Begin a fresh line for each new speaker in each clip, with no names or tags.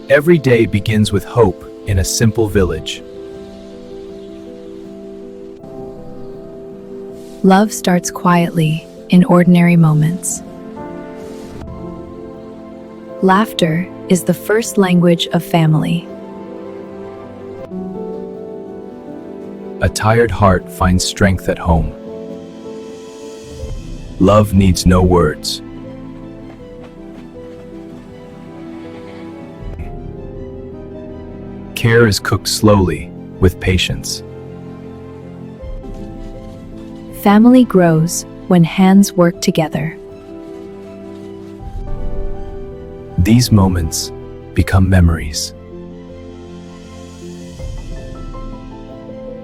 Every day begins with hope in a simple village.
Love starts quietly in ordinary moments. Laughter is the first language of family.
A tired heart finds strength at home. Love needs no words. Care is cooked slowly, with patience.
Family grows when hands work together.
These moments become memories.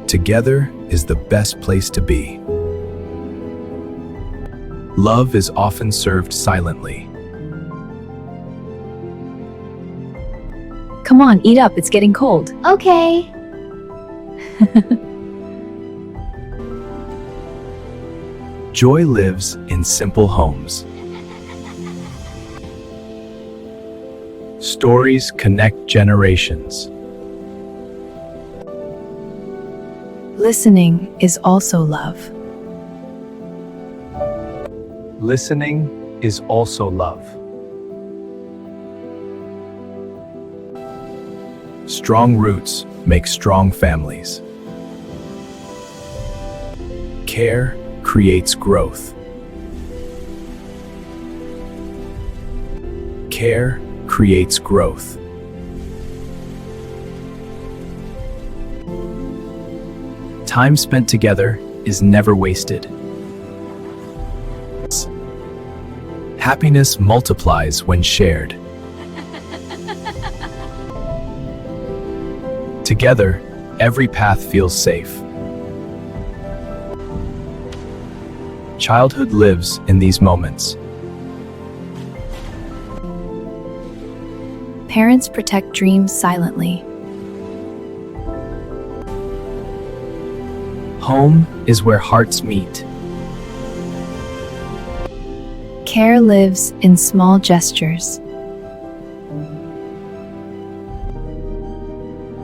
Together is the best place to be. Love is often served silently.
Come on, eat up, it's getting cold.
Okay.
Joy lives in simple homes. Stories connect generations.
Listening is also love.
Listening is also love. Strong roots make strong families. Care creates growth. Care creates growth. Time spent together is never wasted. Happiness multiplies when shared. Together, every path feels safe. Childhood lives in these moments.
Parents protect dreams silently.
Home is where hearts meet.
Care lives in small gestures.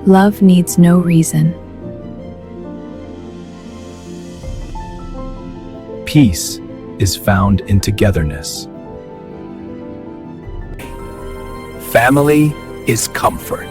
Love needs no reason.
Peace is found in togetherness. Family is comfort.